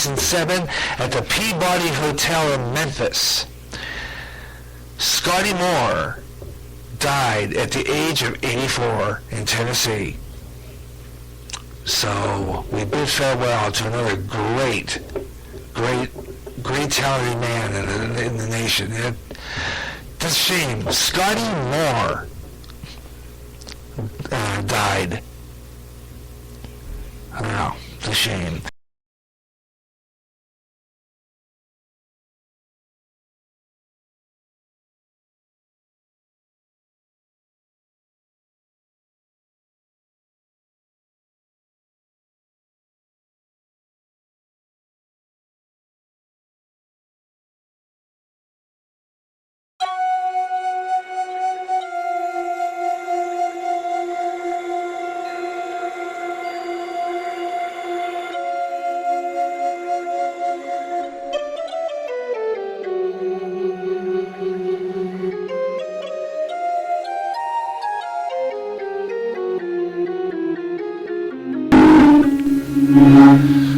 2007 at the Peabody Hotel in Memphis. Scotty Moore died at the age of 84 in Tennessee. So we bid farewell to another great talented man in the nation. It's a shame. Scotty Moore died. I don't know. It's a shame.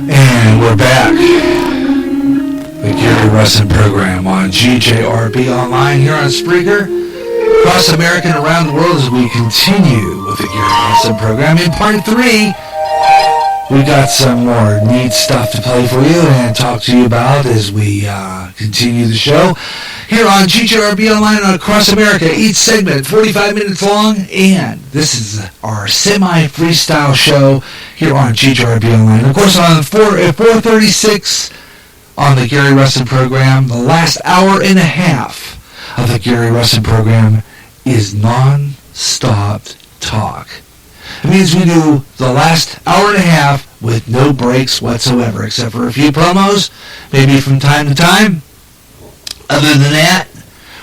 And we're back. The Gary Russen program on GJRB Online here on Spreaker. Across America and around the world as we continue with the Gary Russen program. In part 3, we got some more neat stuff to play for you and talk to you about as we continue the show. Here on GJRB Online and across America, each segment 45 minutes long, and this is our semi-freestyle show here on GJRB Online. Of course, on 4:36 on the Gary Russen program, the last hour and a half of the Gary Russen program is non-stop talk. It means we do the last hour and a half with no breaks whatsoever, except for a few promos, maybe from time to time. Other than that,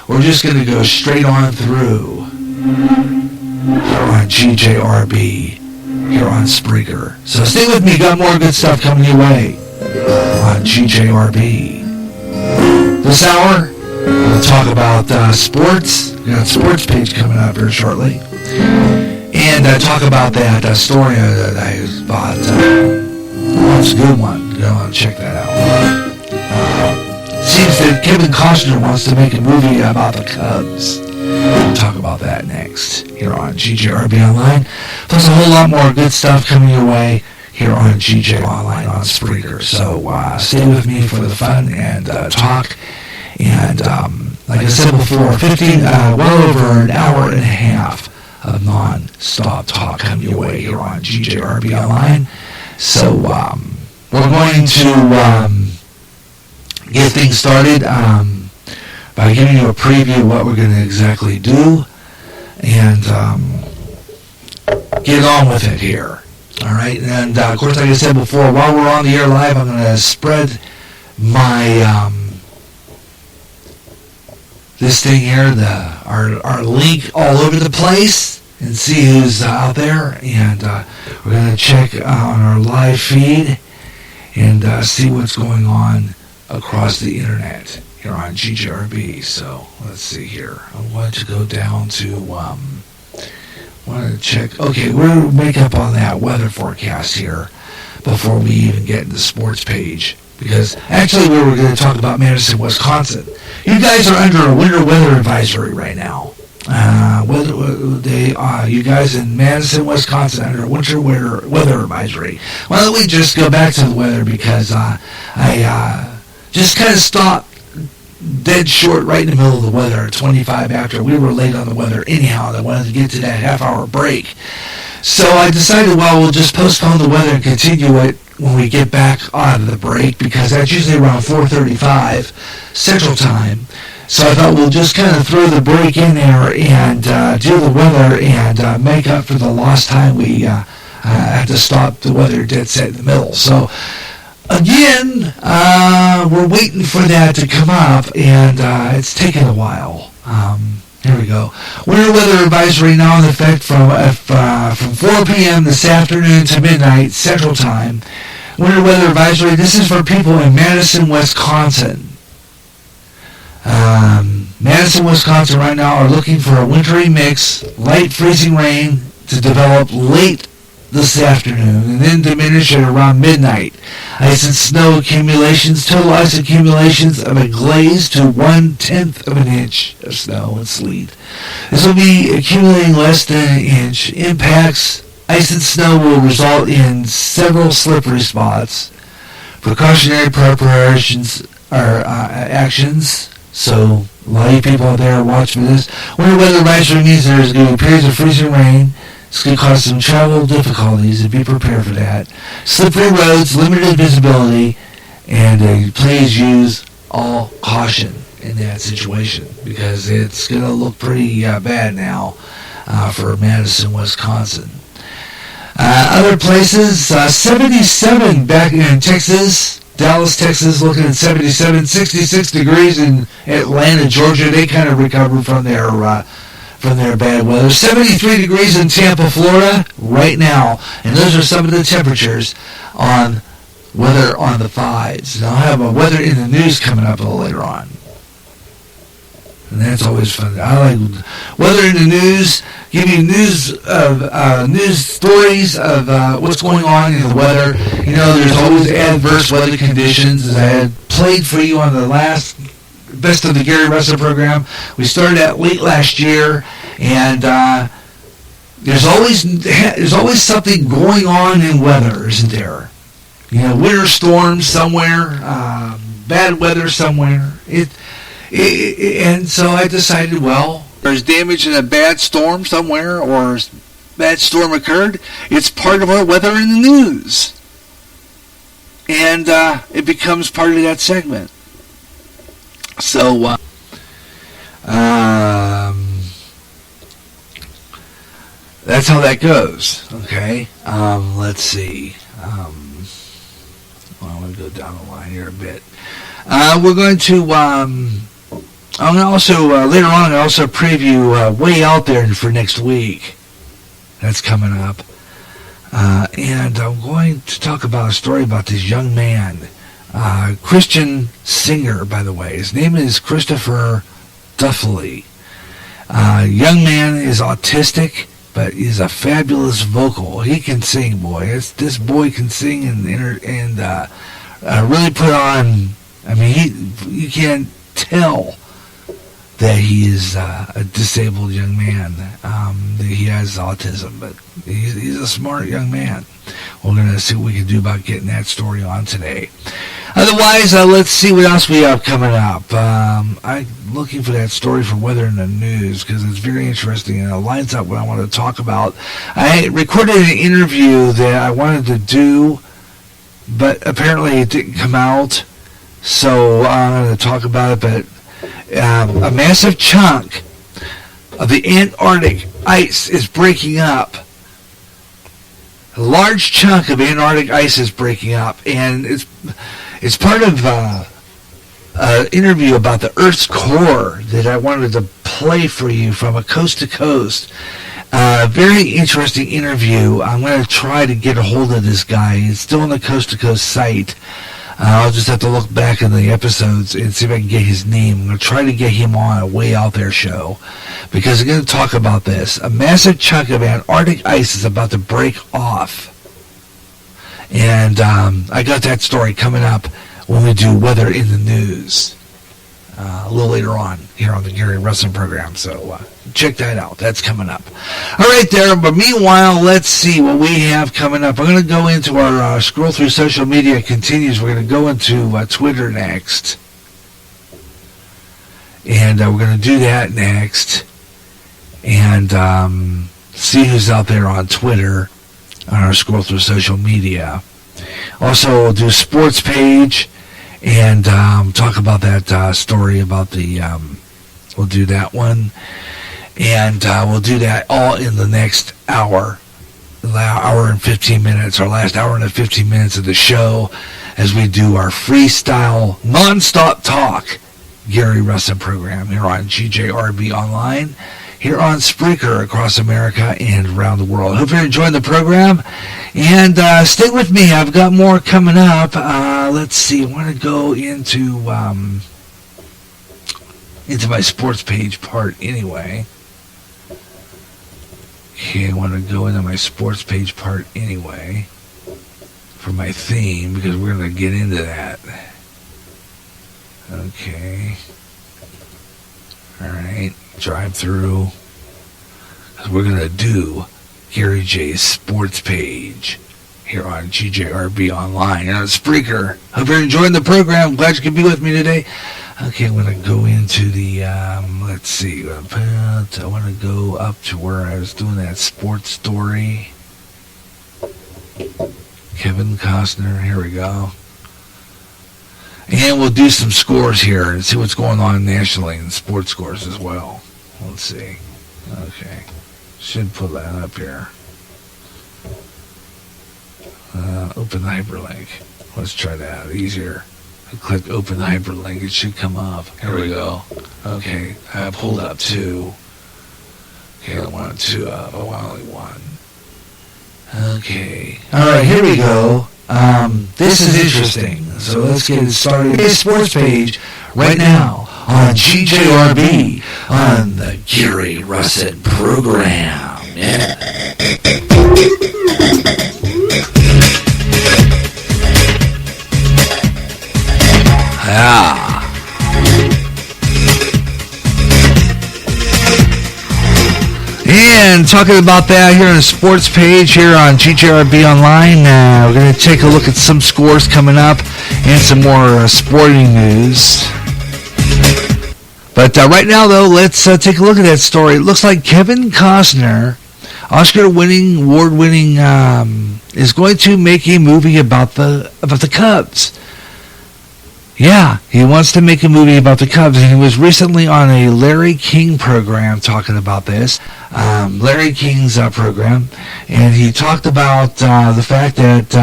we're just going to go straight on through here on GJRB, here on Spreaker. So stay with me, got more good stuff coming your way on GJRB. This hour, we'll talk about sports. We got a sports page coming up here shortly. And talk about that story that I bought. It's a good one. Go and check that out. Seems that Kevin Costner wants to make a movie about the Cubs. We'll talk about that next here on GJRB Online. Plus a whole lot more good stuff coming your way here on GJ Online on Spreaker. So stay with me for the fun and talk. And like I said before, well over an hour and a half of non-stop talk coming your way here on GJRB Online. So we're going to get things started by giving you a preview of what we're going to exactly do and get on with it here. All right, and of course, like I said before, while we're on the air live, I'm going to spread my this thing here, our link all over the place, and see who's out there. And we're going to check on our live feed and see what's going on across the internet here on GJRB. So let's see here. I want to go down to want to check. Okay, we'll make up on that weather forecast here before we even get into the sports page, because actually we were going to talk about Madison, Wisconsin. You guys are under a winter weather advisory right now. You guys in Madison, Wisconsin, under a winter weather advisory. Why don't we just go back to the weather, because I just kind of stopped dead short right in the middle of the weather at 25 after. We were late on the weather anyhow, and I wanted to get to that half-hour break. So I decided, well, we'll just postpone the weather and continue it when we get back out of the break, because that's usually around 4:35 Central Time. So I thought we'll just kind of throw the break in there and do the weather and make up for the lost time we had to stop the weather dead set in the middle. So again, we're waiting for that to come up, and it's taken a while. Here we go. Winter weather advisory now in effect from 4 p.m. this afternoon to midnight Central Time. Winter weather advisory. This is for people in Madison, Wisconsin. Madison, Wisconsin right now are looking for a wintry mix, light freezing rain to develop late this afternoon and then diminish at around midnight. Ice and snow accumulations, total ice accumulations of a glaze to 1/10 of an inch of snow and sleet. This will be accumulating less than an inch. Impacts, ice and snow will result in several slippery spots. Precautionary preparations are actions. So a lot of you people out there watch for this. Winter weather advisory means there is going to be periods of freezing rain. It's going to cause some travel difficulties, and be prepared for that. Slippery roads, limited visibility, and please use all caution in that situation because it's going to look pretty bad now for Madison, Wisconsin. Other places, 77 back in Texas. Dallas, Texas, looking at 77, 66 degrees in Atlanta, Georgia. They kind of recovered from their bad weather. 73 degrees in Tampa, Florida, right now. And those are some of the temperatures on weather on the 5s. And I'll have a weather in the news coming up a little later on. And that's always fun. I like weather in the news, give you news stories of what's going on in the weather. You know, there's always adverse weather conditions. As I had played for you on the last Best of the Gary Russen program, we started out late last year, and there's always something going on in weather, isn't there? You know, winter storms somewhere, bad weather somewhere. And so I decided, well, there's damage in a bad storm somewhere, or a bad storm occurred. It's part of our weather in the news. And it becomes part of that segment. So, that's how that goes, okay? Let's see. Well, I'm going to go down the line here a bit. We're going to... I'm going to also, later on, I'm going to also preview Way Out There for next week. That's coming up. And I'm going to talk about a story about this young man, Christian singer, by the way. His name is Christopher Duffley. Young man is autistic, but he's a fabulous vocal. He can sing, boy. This boy can sing and really put on. I mean, you can't tell that he is a disabled young man, that he has autism, but he's a smart young man. We're going to see what we can do about getting that story on today. Otherwise, let's see what else we have coming up. I'm looking for that story for weather in the news because it's very interesting and it lines up what I want to talk about. I recorded an interview that I wanted to do, but apparently it didn't come out, so I'm going to talk about it, but a massive chunk of the Antarctic ice is breaking up. A large chunk of Antarctic ice is breaking up, and it's part of an interview about the Earth's core that I wanted to play for you from a coast to coast. Very interesting interview. I'm going to try to get a hold of this guy. It's still on the Coast to Coast site. I'll just have to look back in the episodes and see if I can get his name. I'm going to try to get him on a Way Out There show because I'm going to talk about this. A massive chunk of Antarctic ice is about to break off. And I got that story coming up when we do Weather in the News a little later on here on the Gary Russen program. So check that out. That's coming up. All right there. But meanwhile, let's see what we have coming up. I'm going to go into our scroll through social media continues. We're going to go into Twitter next. And we're going to do that next. And see who's out there on Twitter on our scroll through social media. Also, we'll do a sports page. And talk about that story about the, we'll do that one. And we'll do that all in the next hour and 15 minutes, our last hour and 15 minutes of the show as we do our freestyle, non-stop talk Gary Russen program here on GJRB Online, here on Spreaker across America and around the world. Hope you're enjoying the program. And stay with me. I've got more coming up. Let's see. I want to go into my sports page part anyway. Okay, I want to go into my sports page part anyway for my theme because we're going to get into that. Okay. Alright, drive through. We're going to do Gary J's sports page here on GJRB Online and on Spreaker. Hope you're enjoying the program. Glad you could be with me today. Okay, I'm going to go into the, let's see. I want to go up to where I was doing that sports story. Kevin Costner, here we go. And we'll do some scores here and see what's going on nationally and sports scores as well. Let's see. Okay. Should pull that up here. Open the hyperlink. Let's try that. Easier. I click open the hyperlink. It should come up. Here we go. Okay. I pulled up 2. Okay, I want 2 up. I want only 1. Okay. Alright, here we go. This is interesting. So let's get it started. This sports page right now on GJRB on the Gary Russen program. Yeah. And talking about that here on the sports page here on GJRB Online, we're going to take a look at some scores coming up and some more sporting news. But right now, though, let's take a look at that story. It looks like Kevin Costner, Oscar-winning, award-winning, is going to make a movie about the Cubs. Yeah, he wants to make a movie about the Cubs, and he was recently on a Larry King program talking about this. Larry King's program, and he talked about the fact that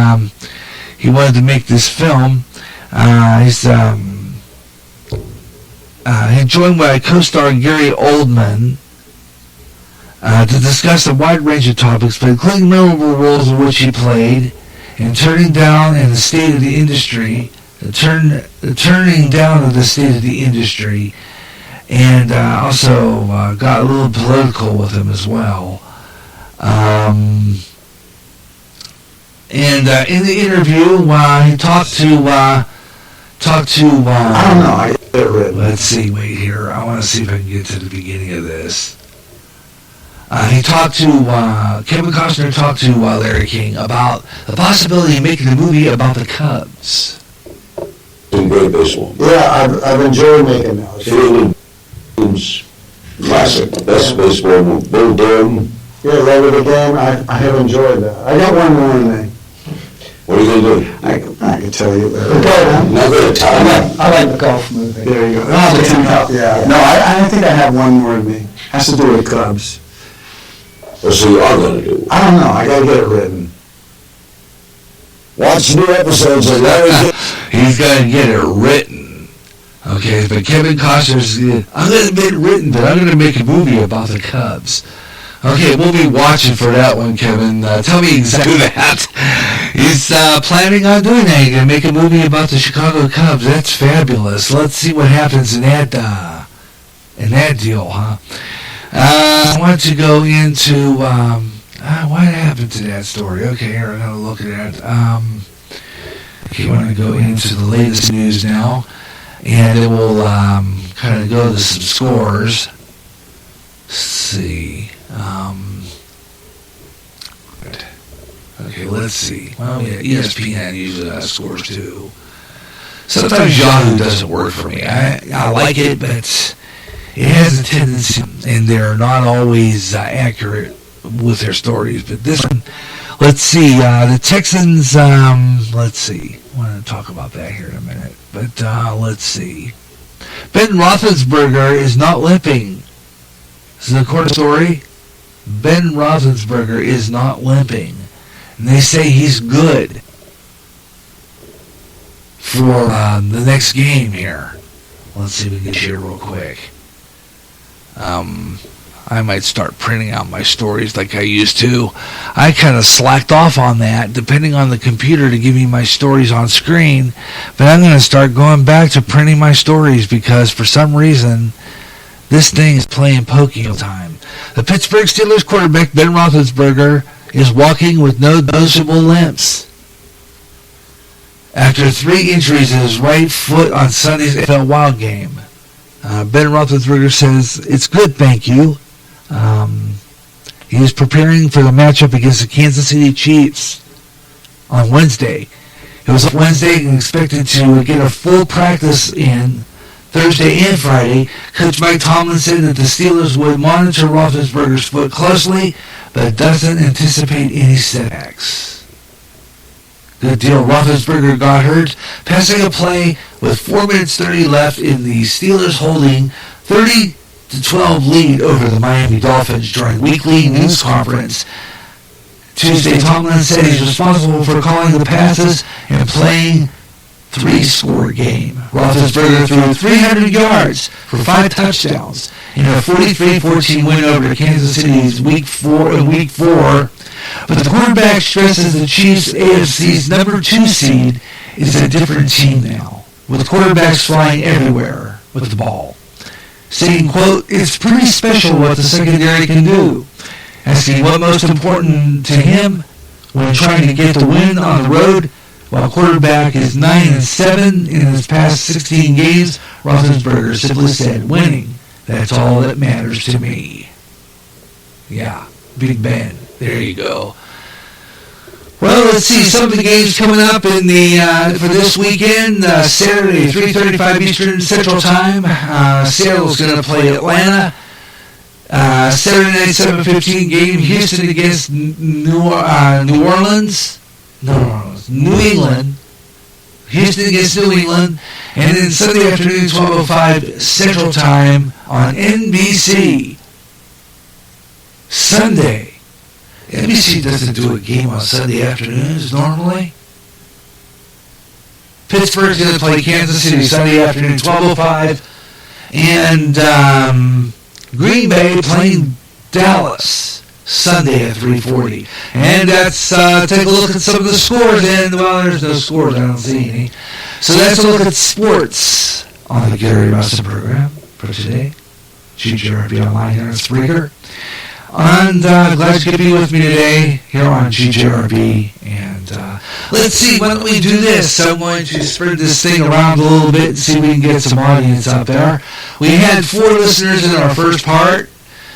he wanted to make this film. He's joined by co-star Gary Oldman to discuss a wide range of topics, but including memorable roles in which he played, and turning down in the state of the industry. Turning down of the state of the industry, and also got a little political with him as well. And in the interview, he talked to. I don't know. Let's see. Wait here. I want to see if I can get to the beginning of this. He talked to Kevin Costner talked to Larry King about the possibility of making a movie about the Cubs. Some great baseball. Yeah, I've enjoyed making those. Field classic, best baseball. Bill Durham. Yeah, Love of the Game. I have enjoyed that. I got one more in me. What are you going to do? I can tell you. Not good at time. I like the golf movie. There you go. Yeah. No, I think I have one more in me. Has to do with Cubs. Well, so you are going to do it. I don't know. I got to get it written. Watch new episodes of Larry. He's got to get it written. Okay, but Kevin Costner's, I'm going to get it written, but I'm going to make a movie about the Cubs. Okay, we'll be watching for that one, Kevin. Tell me exactly that. He's planning on doing that. He's going to make a movie about the Chicago Cubs. That's fabulous. Let's see what happens in that deal, huh? I want to go into, what happened to that story? Okay, here, I'm going to look at that. Okay, I want to go into the latest news now, and then we'll kind of go to some scores. Let's see. Okay, let's see. Well, yeah, ESPN usually has scores too. Sometimes Yahoo doesn't work for me. I like it, but it has a tendency, and they're not always accurate with their stories. But this one, let's see. The Texans, let's see. I want to talk about that here in a minute. But let's see. Ben Roethlisberger is not limping. This is a court story. Ben Roethlisberger is not limping. And they say he's good for the next game here. Let's see if we can get here real quick. I might start printing out my stories like I used to. I kind of slacked off on that, depending on the computer to give me my stories on screen. But I'm going to start going back to printing my stories because for some reason, this thing is playing pokey all the time. The Pittsburgh Steelers quarterback Ben Roethlisberger is walking with no noticeable limps after 3 injuries in his right foot on Sunday's NFL Wild game. Ben Roethlisberger says, "It's good, thank you." He is preparing for the matchup against the Kansas City Chiefs on Wednesday. It was Wednesday and expected to get a full practice in Thursday and Friday. Coach Mike Tomlin said that the Steelers would monitor Roethlisberger's foot closely, but doesn't anticipate any setbacks. Good deal. Roethlisberger got hurt, passing a play with 4 minutes 30 left in the Steelers holding 30-12 lead over the Miami Dolphins during weekly news conference. Tuesday, Tomlin said he's responsible for calling the passes and playing 3-score game. Roethlisberger threw 300 yards for 5 touchdowns in a 43-14 win over Kansas City's Week 4. But the quarterback stresses the Chiefs' AFC's number 2 seed is a different team now, with quarterbacks flying everywhere with the ball. Saying, quote, "It's pretty special what the secondary can do." Asking what most important to him when trying to get the win on the road, while quarterback is 9-7 in his past 16 games, Roethlisberger simply said, "Winning, that's all that matters to me." Yeah, Big Ben. There you go. Well, let's see some of the games coming up in the for this weekend. Saturday, 3:35 Eastern Central Time. Seattle's going to play Atlanta. Saturday night, 7:15 game. Houston against New Orleans. No, New England. Houston against New England. And then Sunday afternoon, 12:05 Central Time on NBC. Sunday. NBC doesn't do a game on Sunday afternoons normally. Pittsburgh's going to play Kansas City Sunday afternoon, 12:05. And Green Bay playing Dallas Sunday at 3:40. And that's, take a look at some of the scores. And, well, there's no scores. I don't see any. So that's a look at sports on the Gary Russen program for today. GJRB Online here on Spreaker. And glad you could be with me today here on GJRB. And let's see, why don't we do this? I'm going to spread this thing around a little bit and see if we can get some audience out there. We had 4 listeners in our first part,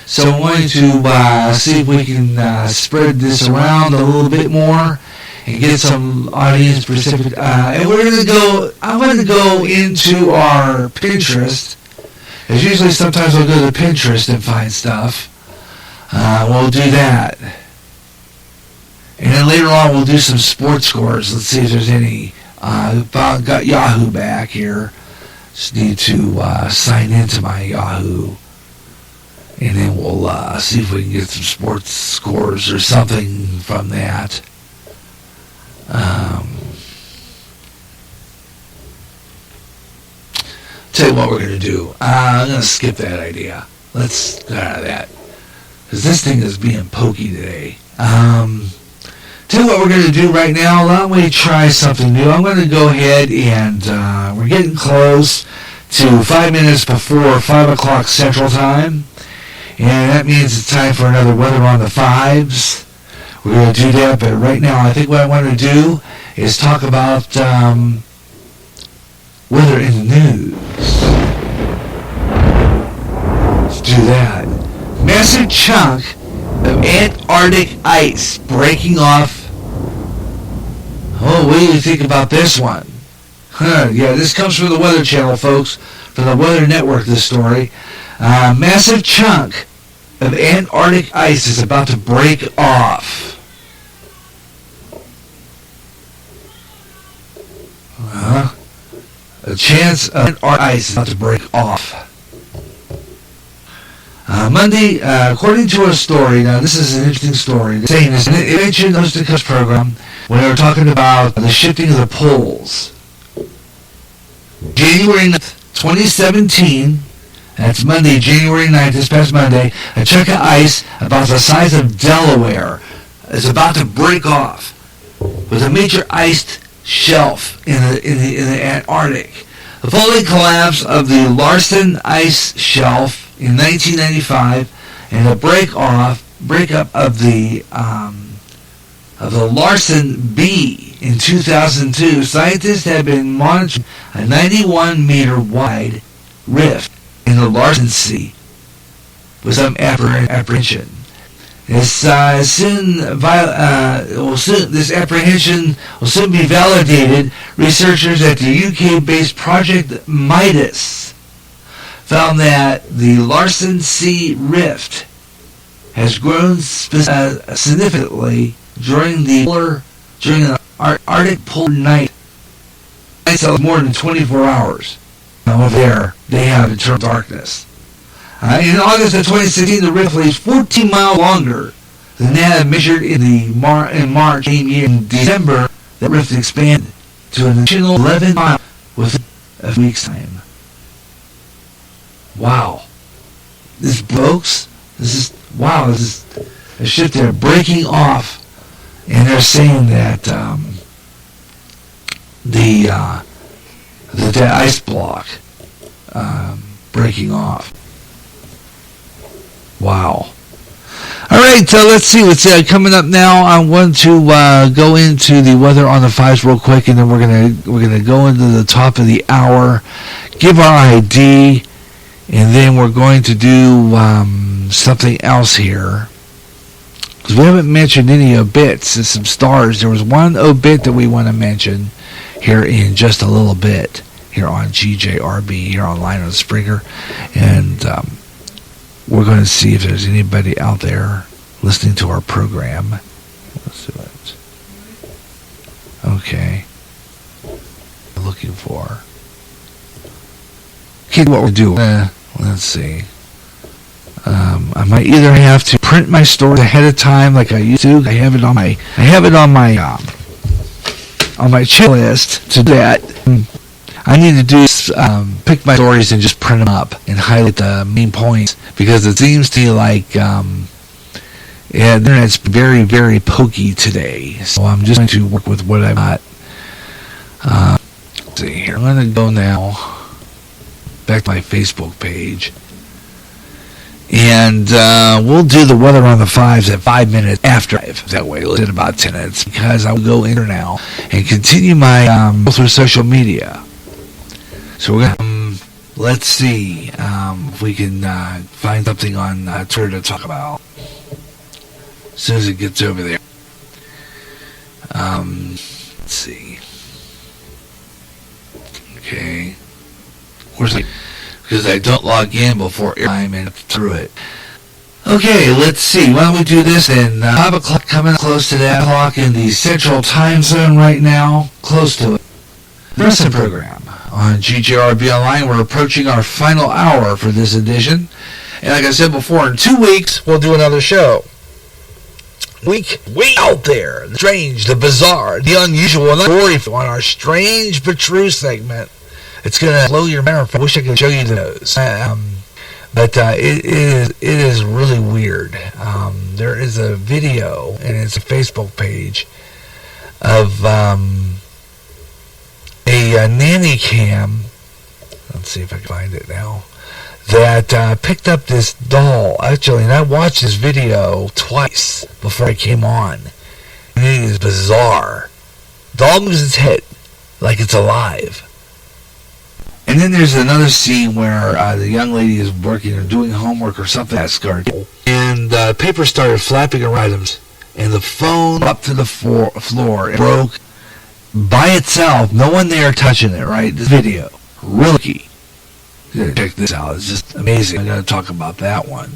so I'm going to see if we can spread this around a little bit more and get some audience specific. And we're going to go, I'm going to go into our Pinterest. As usually sometimes I'll go to Pinterest and find stuff. We'll do that. And then later on we'll do some sports scores. Let's see if there's any. Got Yahoo back here. Just need to sign into my Yahoo. And then we'll see if we can get some sports scores or something from that. Tell you what we're going to do. I'm going to skip that idea. Let's get out of that. Because this thing is being pokey today. Tell you what we're going to do right now. Let me try something new. I'm going to go ahead and we're getting close to 5 minutes before 5 o'clock Central Time. And that means it's time for another Weather on the Fives. We're going to do that, but right now I think what I want to do is talk about weather in the news. Let's do that. Massive chunk of Antarctic ice breaking off. Oh, what do you think about this one? Yeah, this comes from the Weather Channel, folks, from the Weather Network, this story. Massive chunk of Antarctic ice is about to break off. A chance of Antarctic ice is about to break off. Monday, according to a story, now this is an interesting story, saying this, it mentioned on the Coast program when they were talking about the shifting of the poles. January 9th, 2017, that's Monday, January 9th, this past Monday, a chunk of ice about the size of Delaware is about to break off with a major iced shelf in the Antarctic. The following collapse of the Larsen ice shelf in 1995 and the breakup of the Larsen B in 2002, scientists have been monitoring a 91-meter wide rift in the Larsen Sea with some apprehension. This apprehension will soon be validated. Researchers at the UK-based Project Midas found that the Larsen Sea rift has grown significantly during an Arctic polar night. So more than 24 hours of air they have in terms of darkness. In August of 2016, the rift was 14 miles longer than that measured in March same year. In December, the rift expanded to an additional 11 miles within a week's time. Wow. This is a ship they're breaking off, and they're saying that the ice block breaking off. Wow. All right, let's see what's coming up now. I want to go into the weather on the fives real quick, and then we're gonna go into the top of the hour, give our ID, and then we're going to do something else here, because we haven't mentioned any obits and some stars. There was one obit that we want to mention here in just a little bit here on GJRB here online on Springer, and we're going to see if there's anybody out there listening to our program. Let's do it. Okay. Looking for. Okay, what we're doing. Let's see. I might either have to print my stories ahead of time like I used to. I have it on my checklist to do that. I need to do pick my stories and just print them up and highlight the main points, because it seems to me like the internet's very, very pokey today. So I'm just going to work with what I've got. Let's see here. I'm going to go now back to my Facebook page. And we'll do the weather on the fives at 5 minutes after. That way, we'll do it about 10 minutes, because I will go in now and continue my go through social media. So we're gonna let's see if we can find something on Twitter to talk about as soon as it gets over there. Let's see. Okay. Of course, because I don't log in before airtime and through it. Okay, let's see. Why don't we do this? And 5 o'clock coming close to that o'clock in the Central Time Zone right now, close to it. The Russen program on GJRB Online. We're approaching our final hour for this edition. And like I said before, in 2 weeks, we'll do another show. Week way out there. The strange, the bizarre, the unusual, and the story on our Strange but True segment. It's going to blow your mind. I wish I could show you those. But it is really weird. There is a video, and it's a Facebook page, of a nanny cam. Let's see if I can find it now. That picked up this doll. Actually, and I watched this video twice before I came on. And it is bizarre. Doll moves its head like it's alive. And then there's another scene where the young lady is working or doing homework or something at school, and paper started flapping around items, and the phone up to the floor and broke by itself. No one there touching it, right? This video, really key. Check this out. It's just amazing. I'm going to talk about that one.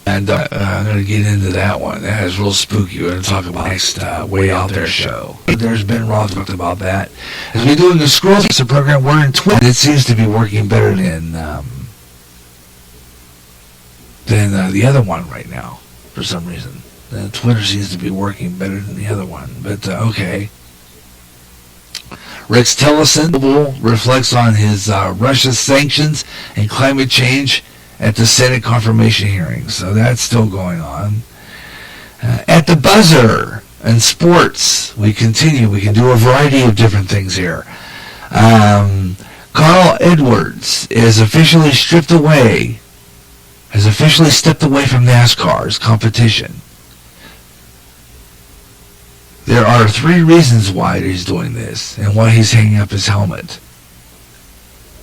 And I'm going to get into that one. That is real spooky. We're going to talk about next Way Out There show. There's Ben Roth talked about that. As we're doing the Scroll program, we're in Twitter. It seems to be working better than the other one right now, for some reason. Twitter seems to be working better than the other one. But, okay. Rex Tillerson reflects on his Russia sanctions and climate change at the Senate confirmation hearings. So that's still going on. At the buzzer and sports, we continue. We can do a variety of different things here. Carl Edwards is officially stripped away has officially stepped away from NASCAR's competition. There are 3 reasons why he's doing this and why he's hanging up his helmet.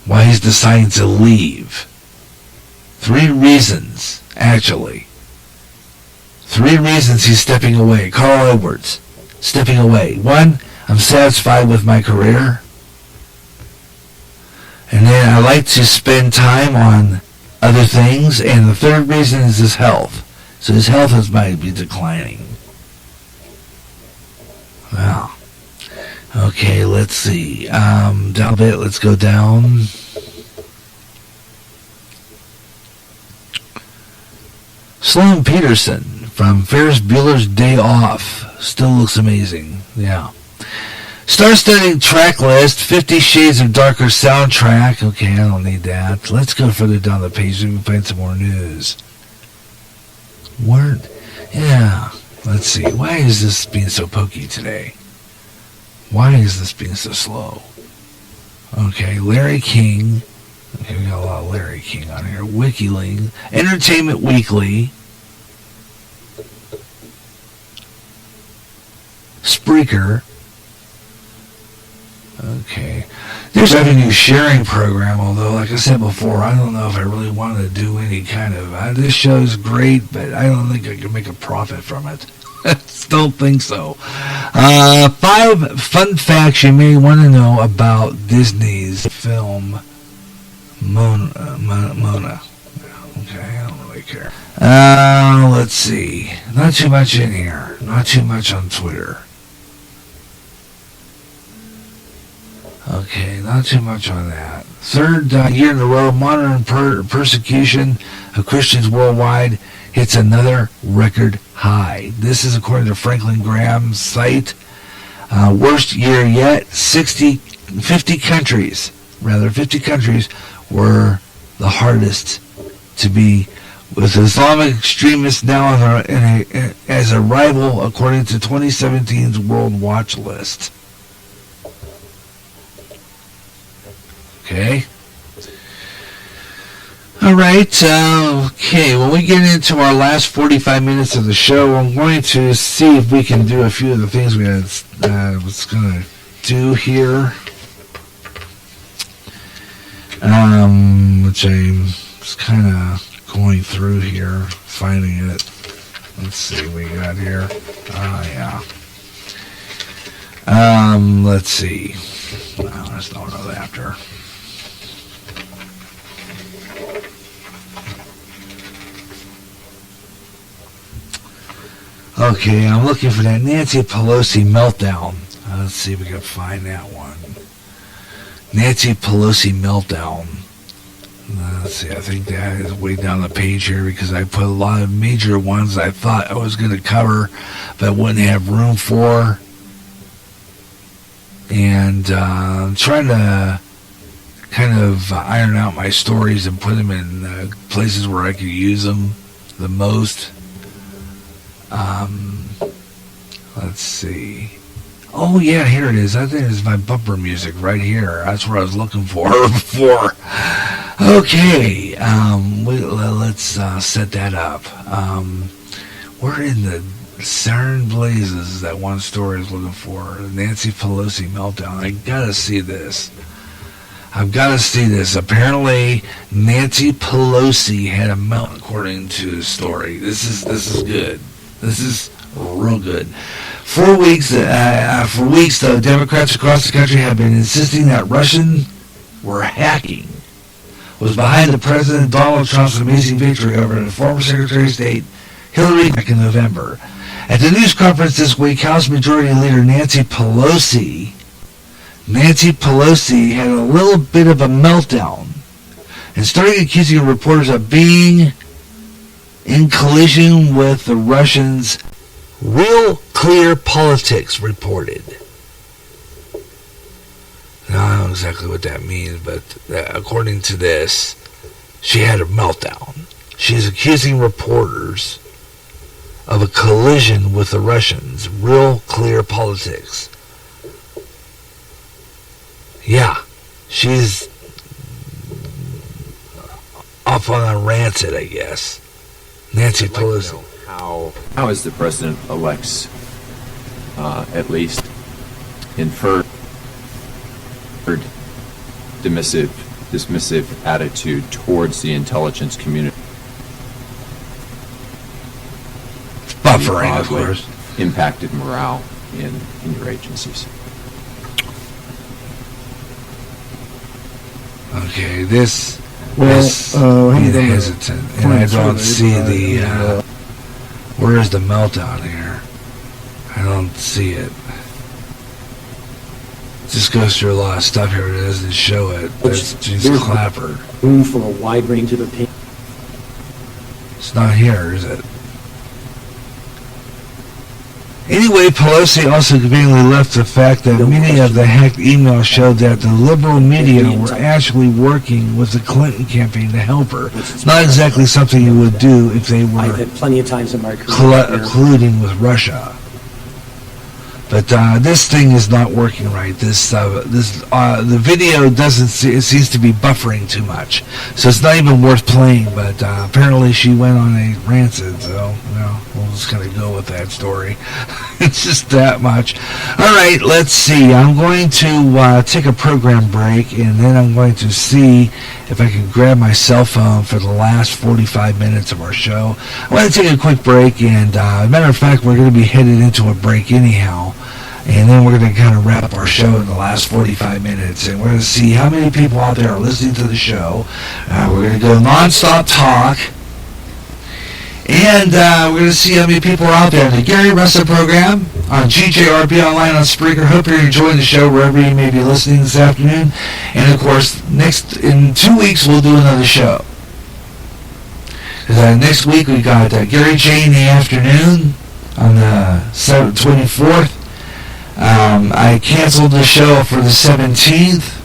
Why he's deciding to leave. 3 reasons, actually. 3 reasons he's stepping away. Carl Edwards, stepping away. 1, I'm satisfied with my career. And then I like to spend time on other things. And the 3rd reason is his health. So his health might be declining. Wow. Okay, let's see. Down a bit, let's go down. Sloan Peterson from Ferris Bueller's Day Off. Still looks amazing. Yeah. Star-studded track list, 50 Shades of Darker soundtrack. Okay, I don't need that. Let's go further down the page so we can find some more news. Word? Yeah. Let's see. Why is this being so pokey today? Why is this being so slow? Okay, Larry King. Okay, we got a lot of Larry King on here. WikiLeaks. Entertainment Weekly. Spreaker. Okay. There's a revenue sharing program, although, like I said before, I don't know if I really want to do any kind of... this show's great, but I don't think I can make a profit from it. Don't think so. 5 fun facts you may want to know about Disney's film Mona. Okay, I don't really care. Let's see. Not too much in here. Not too much on Twitter. Okay, not too much on that. 3rd year in a row, modern persecution of Christians worldwide hits another record high. This is according to Franklin Graham's site. Worst year yet. 50 countries were the hardest to be, with Islamic extremists now as a rival, according to 2017's World Watch List. Okay. All right. Okay. When we get into our last 45 minutes of the show, I'm going to see if we can do a few of the things we was going to do here. Which I was kind of going through here, finding it. Let's see what we got here. Yeah. Let's see. No, that's not what I was after. Okay, I'm looking for that Nancy Pelosi meltdown. Let's see if we can find that one. Nancy Pelosi meltdown. Let's see, I think that is way down the page here because I put a lot of major ones I thought I was going to cover but wouldn't have room for. And I'm trying to kind of iron out my stories and put them in places where I could use them the most. Let's see. Oh yeah, here it is. I think it's my bumper music right here. That's what I was looking for before. Okay, let's set that up. We're in the Siren Blazes. That one story I was looking for. Nancy Pelosi meltdown. I gotta see this. I've got to see this. Apparently, Nancy Pelosi had a melt, according to the story. This is good. This is real good. For weeks, though, Democrats across the country have been insisting that Russian were hacking was behind the President Donald Trump's amazing victory over the former Secretary of State Hillary back in November. At the news conference this week, House Majority Leader Nancy Pelosi had a little bit of a meltdown and started accusing reporters of being in collision with the Russians. Real Clear Politics reported. Now, I don't know exactly what that means, but according to this, she had a meltdown. She is accusing reporters of a collision with the Russians. Real Clear Politics. Yeah, she's off off on a rancid, I guess. Nancy Pelosi. How is the president-elect's, at least, inferred dismissive attitude towards the intelligence community? Buffering, of course. Impacted morale in your agencies. Okay, this I'm hesitant, and I don't see the, where is the meltdown here? I don't see it. It just goes through a lot of stuff here, it doesn't show it. That's just Clapper. Room for a wide range of opinions. It's not here, is it? Anyway, Pelosi also conveniently left the fact that many of the hacked emails showed that the liberal media were actually working with the Clinton campaign to help her. Not exactly something you would do if they were I've had plenty of times in my career colluding with Russia. But this thing is not working right. The video doesn't it seems to be buffering too much, so it's not even worth playing. But apparently she went on a rancid, so we'll just kind of go with that story. It's just that much. All right, let's see. I'm going to take a program break, and then I'm going to see if I can grab my cell phone for the last 45 minutes of our show. I want to take a quick break, and as a matter of fact, we're going to be headed into a break anyhow. And then we're going to kind of wrap up our show in the last 45 minutes. And we're going to see how many people out there are listening to the show. We're going to go nonstop talk. And we're going to see how many people are out there in the Gary Russen program on GJRB Online on Spreaker. Hope you're enjoying the show wherever you may be listening this afternoon. And, of course, in 2 weeks we'll do another show. Next week we got Gary J in the afternoon on the 24th. I canceled the show for the 17th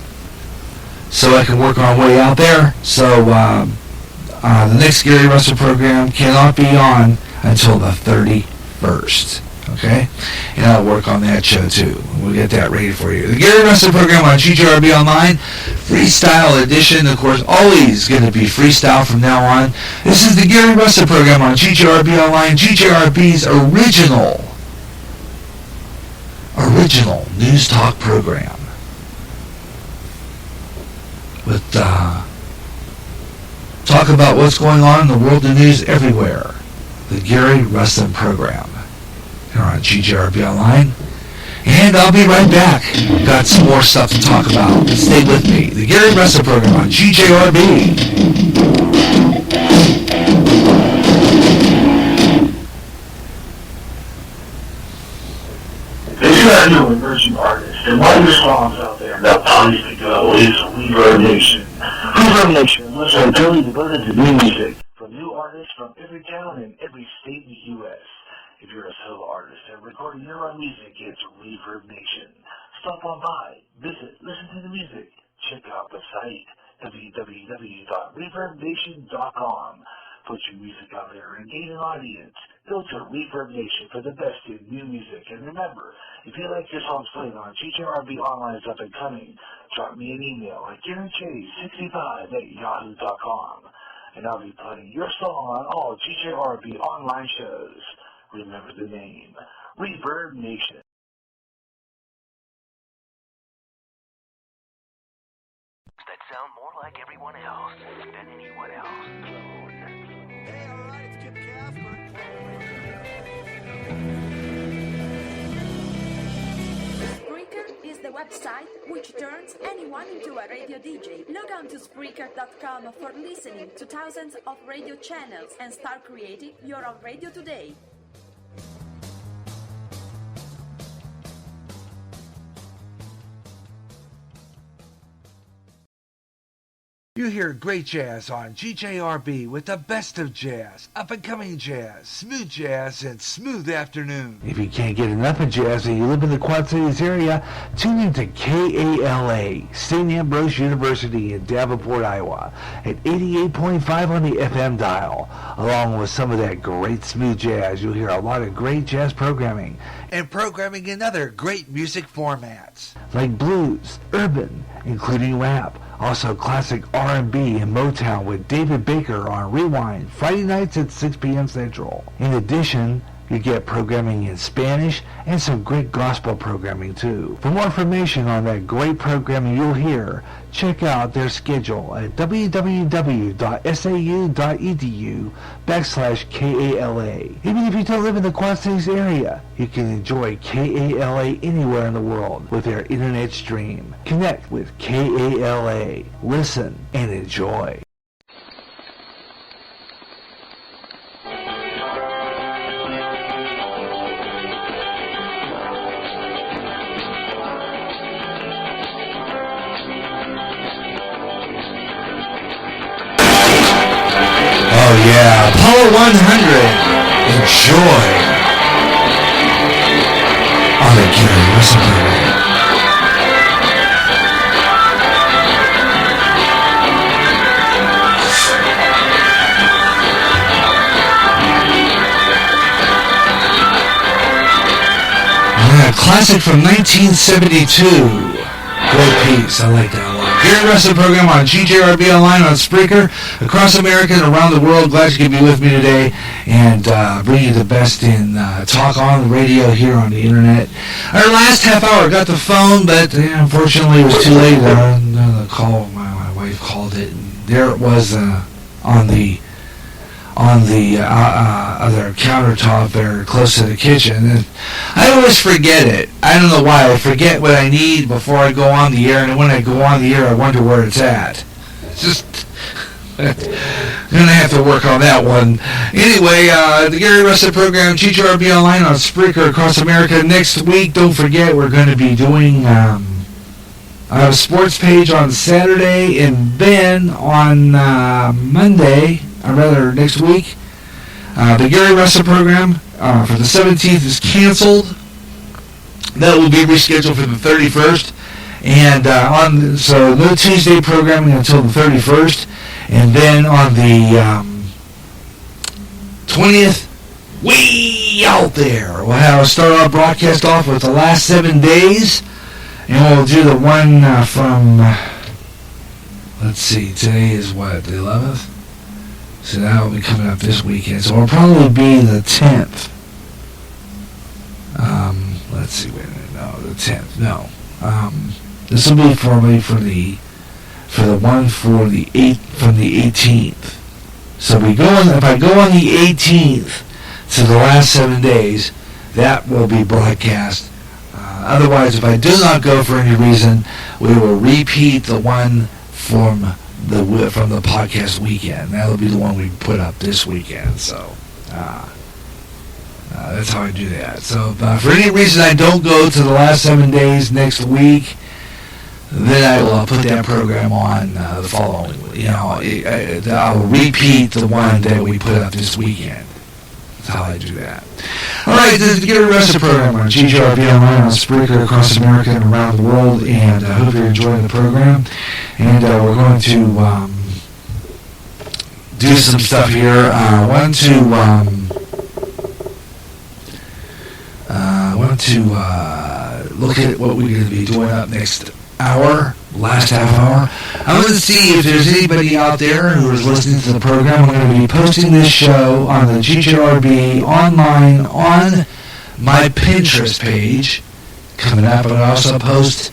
so I can work our way out there. So the next Gary Russen program cannot be on until the 31st. Okay? And I'll work on that show too. We'll get that ready for you. The Gary Russen program on GJRB Online, Freestyle Edition, of course, always going to be freestyle from now on. This is the Gary Russen program on GJRB Online, GJRB's original news talk program with talk about what's going on in the world of news everywhere. The Gary Russen program here on GJRB Online. And I'll be right back. Got some more stuff to talk about. Stay with me. The Gary Russen program on GJRB. If you are a new emerging artist, and one of your songs out there that probably to go is Reverb Nation. Reverb Nation was our ability devoted to new music from new artists from every town and every state in the U.S. If you're a solo artist and recording your own music, it's Reverb Nation. Stop on by, visit, listen to the music, check out the site, www.reverbnation.com. Put your music out there and gain an audience. Go to Reverb Nation for the best in new music. And remember, if you like your songs played on GJRB Online's Up and Coming, drop me an email at GaryJ65@yahoo.com. And I'll be playing your song on all GJRB Online shows. Remember the name, Reverb Nation. That sound more like everyone else than anyone else. Hey, all right, it's Kip Casper. Spreaker is the website which turns anyone into a radio DJ. Log on to Spreaker.com for listening to thousands of radio channels and start creating your own radio today. You hear great jazz on GJRB with the best of jazz, up-and-coming jazz, and smooth afternoon. If you can't get enough of jazz and you live in the Quad Cities area, tune in to KALA, St. Ambrose University in Davenport, Iowa, at 88.5 on the FM dial. Along with some of that great smooth jazz, you'll hear a lot of great jazz programming, and programming in other great music formats, like blues, urban, including rap, Also, classic R&B and Motown with David Baker on Rewind, Friday nights at 6 p.m. Central. In addition, you get programming in Spanish and some great gospel programming too. For more information on that great programming you'll hear, check out their schedule at www.sau.edu/KALA. Even if you don't live in the Quad Cities area, you can enjoy KALA anywhere in the world with their internet stream. Connect with KALA. Listen and enjoy. Oh yeah, Apollo 100. Enjoy on the Gary Russen program. Yeah, classic from 1972. Great piece. I like that a lot. Gary Russen program on GJRB Online, on Spreaker, across America and around the world. Glad you could be with me today and bring you the best in talk on the radio here on the internet. Our last half hour got the phone, but unfortunately it was too late. The call, my wife called it, and there it was on the other countertop there close to the kitchen. And I always forget it. I don't know why. I forget what I need before I go on the air, and when I go on the air, I wonder where it's at. It's just going to have to work on that one. Anyway, the Gary Russen program, GJRB Online on Spreaker across America. Next week, don't forget, we're going to be doing a sports page on Saturday, and then on Monday, or rather next week, the Gary Russen program for the 17th is canceled. That will be rescheduled for the 31st, and so no Tuesday programming until the 31st, and then on the 20th, way out there, we'll have start our broadcast off with the last 7 days, and we'll do the one from. Let's see, today is what, the 11th. So that will be coming up this weekend. So it'll probably be the 10th. Let's see, wait a minute. No, the 10th. No. This will be probably for the one for the 8th from the 18th. So if I go on the 18th to the last 7 days, that will be broadcast. Otherwise, if I do not go for any reason, we will repeat the one from the podcast weekend. That'll be the one we put up this weekend. So that's how I do that. So for any reason I don't go to the last 7 days next week, then I will put that program on the following week. I'll repeat the one that we put up this weekend. That's how I do that. All right, this is the Gary Russen program on GJRB Online on Spreaker across America and around the world, and I hope you're enjoying the program. And we're going to do some stuff here. I want to look at what we're going to be doing up next hour, last half hour. I want to see if there's anybody out there who is listening to the program. I'm going to be posting this show on the GJRB Online on my Pinterest page coming up. And I also post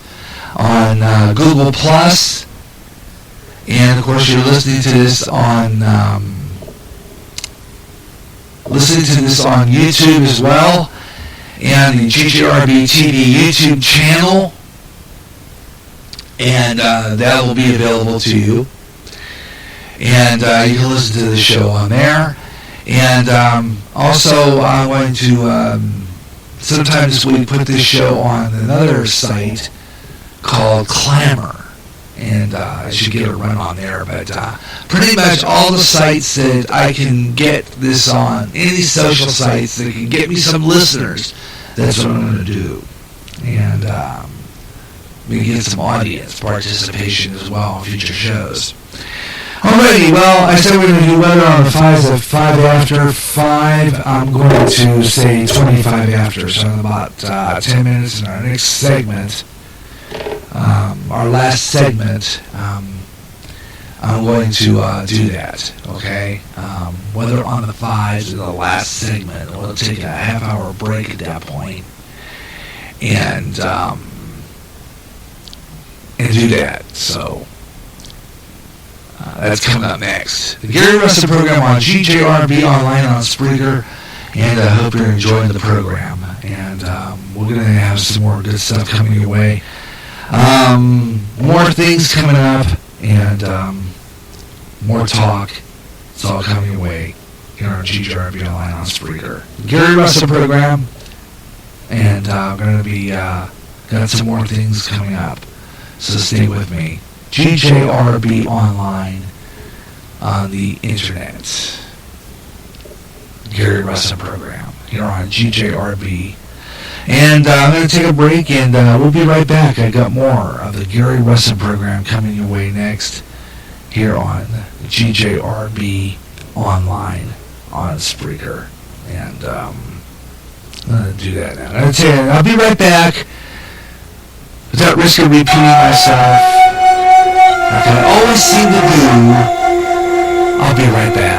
on Google Plus, and of course you're listening to this on YouTube as well, and the GJRB TV YouTube channel, and that will be available to you, and you can listen to the show on there. And also I'm going to sometime this week put this show on another site called Clamor, and I should get a run on there. But pretty much all the sites that I can get this on, any social sites that can get me some listeners, that's what I'm going to do. And we can get some audience participation as well on future shows. Alrighty, well, I said we're going to do weather on the 5s at 5 after 5. I'm going to say 25 after, so in about 10 minutes in our next segment. our last segment, I'm going to do that, okay? Whether on the 5s or the last segment, we'll take a half-hour break at that point, and do that. So that's coming up next. The Gary Russen program on GJRB online on Spreaker, and I hope you're enjoying the program. And we're going to have some more good stuff coming your way. More things coming up, and more talk. It's all coming your way here on GJRB online on Spreaker. Gary Russen program, and I'm going to be got some more things coming up. So stay with me. GJRB online on the internet. Gary Russen program here on GJRB. And I'm going to take a break, and we'll be right back. I got more of the Gary Russen program coming your way next here on GJRB online on Spreaker. And I'm going to do that now. I'm going to tell you, I'll be right back. Without risk of repeating myself, like I always seem to do, I'll be right back.